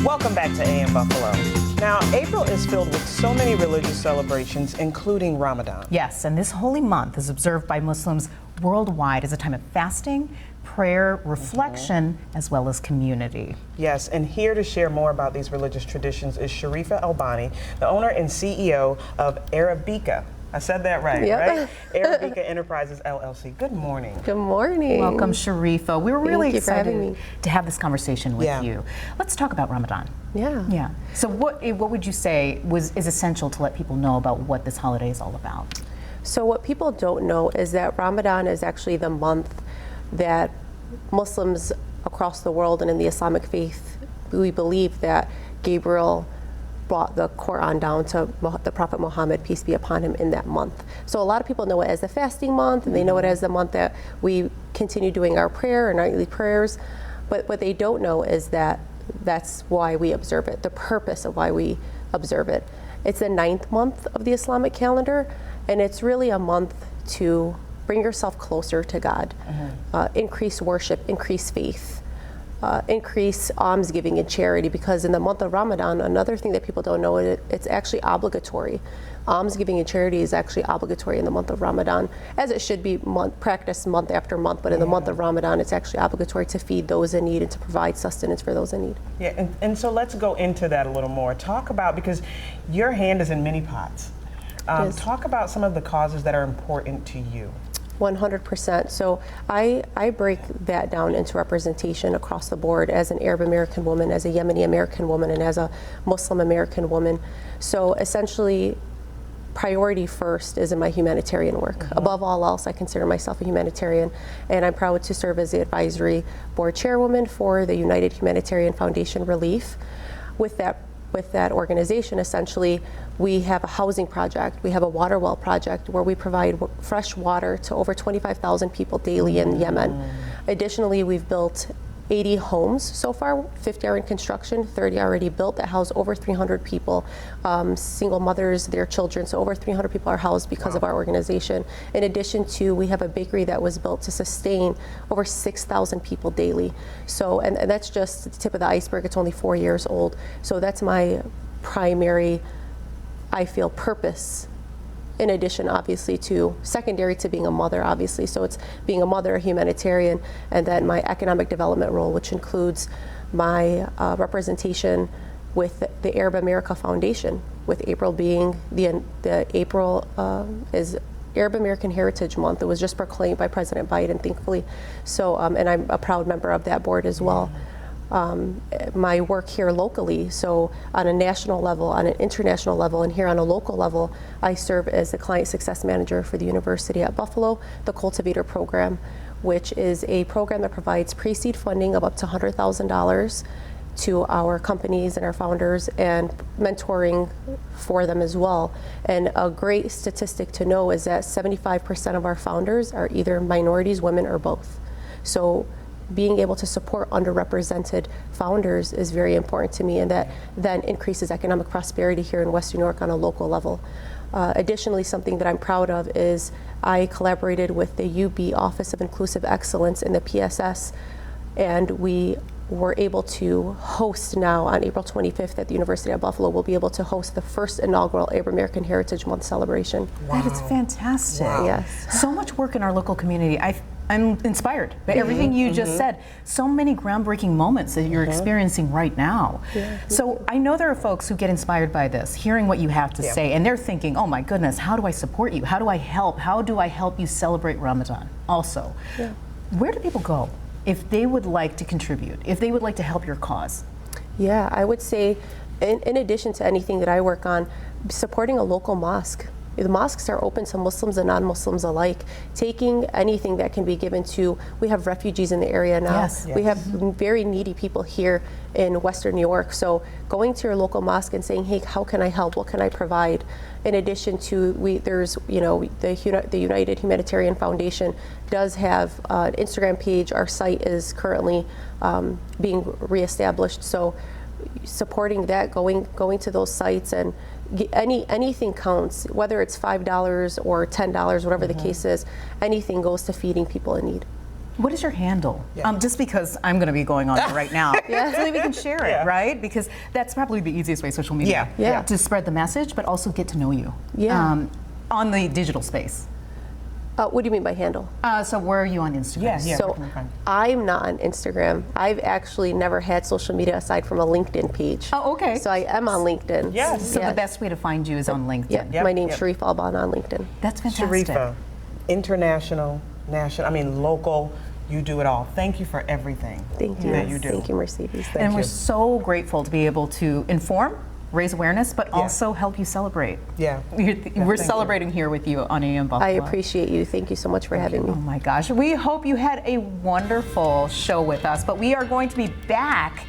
Welcome back to AM Buffalo. Now, April is filled with so many religious celebrations, including Ramadan. Yes, and this holy month is observed by Muslims worldwide as a time of fasting, prayer, reflection, as well as community. Yes, and here to share more about these religious traditions is Shareefa Albanna, the owner and CEO of Arabica. I said that right, right? Arabica Enterprises, LLC. Good morning. Good morning. Welcome, Shareefa. We were really excited to have this conversation with you. Let's talk about Ramadan. Yeah. So what would you say is essential to let people know about what this holiday is all about? So what people don't know is that Ramadan is actually the month that Muslims across the world and in the Islamic faith, we believe that Gabriel brought the Quran down to the Prophet Muhammad, peace be upon him, in that month. So a lot of people know it as the fasting month, and they know it as the month that we continue doing our prayer, our nightly prayers. But what they don't know is that that's why we observe it, the purpose of why we observe it. It's the 9th month of the Islamic calendar, and it's really a month to bring yourself closer to God, increase worship, increase faith. Increase almsgiving and charity, because in the month of Ramadan, another thing that people don't know, it's actually obligatory. Almsgiving and charity is actually obligatory in the month of Ramadan, as it should be practiced month after month, but in the month of Ramadan, it's actually obligatory to feed those in need and to provide sustenance for those in need. Yeah, and so let's go into that a little more. Talk about, because your hand is in many pots, talk about some of the causes that are important to you. 100%. So I break that down into representation across the board as an Arab American woman, as a Yemeni American woman, and as a Muslim American woman. So essentially, priority first is in my humanitarian work. Above all else, I consider myself a humanitarian, and I'm proud to serve as the advisory board chairwoman for the United Humanitarian Foundation Relief. With that organization, essentially, we have a housing project, we have a water well project where we provide fresh water to over 25,000 people daily in Yemen. Additionally, we've built 80 homes so far, 50 are in construction, 30 already built, that house over 300 people, single mothers, their children, so over 300 people are housed because of our organization. In addition to, we have a bakery that was built to sustain over 6,000 people daily. So, and that's just the tip of the iceberg, it's only 4 years old. So that's my primary, I feel, purpose, in addition, obviously, to secondary to being a mother, obviously. So it's being a mother, a humanitarian, and then my economic development role, which includes my representation with the Arab America Foundation, with April being the April is Arab American Heritage Month. It was just proclaimed by President Biden, thankfully. So, and I'm a proud member of that board as well. My work here locally, so on a national level, on an international level, and here on a local level, I serve as the Client Success Manager for the University at Buffalo, the Cultivator Program, which is a program that provides pre-seed funding of up to $100,000 to our companies and our founders, and mentoring for them as well. And a great statistic to know is that 75% of our founders are either minorities, women, or both. So being able to support underrepresented founders is very important to me, and that then increases economic prosperity here in Western New York on a local level. Additionally, something that I'm proud of is I collaborated with the UB Office of Inclusive Excellence in the PSS, and we were able to host now on April 25th at the University of Buffalo, we'll be able to host the first inaugural Arab American Heritage Month celebration. That is fantastic. Yes. So much work in our local community. I'm inspired by everything you just said. So many groundbreaking moments that you're experiencing right now. So I know there are folks who get inspired by this, hearing what you have to say, and they're thinking, oh my goodness, how do I support you? How do I help? How do I help you celebrate Ramadan? Also, where do people go if they would like to contribute, if they would like to help your cause? Yeah, I would say, in addition to anything that I work on, supporting a local mosque. The mosques are open to Muslims and non-Muslims alike. Taking anything that can be given to, we have refugees in the area now. We have very needy people here in Western New York. So going to your local mosque and saying, hey, how can I help? What can I provide? In addition to, there's, the United Humanitarian Foundation does have an Instagram page. Our site is currently being reestablished. So supporting that, going to those sites, and anything counts, whether it's $5 or $10, whatever the case is, anything goes to feeding people in need. What is your handle? Yeah. Just because I'm going to be going on it right now, so that we can share it, Yeah. right? Because that's probably the easiest way, social media, Yeah. to spread the message, but also get to know you. Yeah. On the digital space. What do you mean by handle? So where are you on Instagram? Yeah. So where can we find you? I'm not on Instagram. I've actually never had social media aside from a LinkedIn page. Oh, okay. So I am on LinkedIn. Yes. So the best way to find you is on LinkedIn. Yep. Yep, My name's yep. Shareefa Albanna on LinkedIn. That's fantastic. Shareefa, international, national, I mean local, you do it all. Thank you for everything Thank you. that you do. Thank you, Mercedes. Thank And we're you. so grateful to be able to inform, raise awareness, but also help you celebrate. Yeah. We're thank celebrating here with you on AM Buffalo. I appreciate you. Thank you so much for having me. Oh my gosh. We hope you had a wonderful show with us, but we are going to be back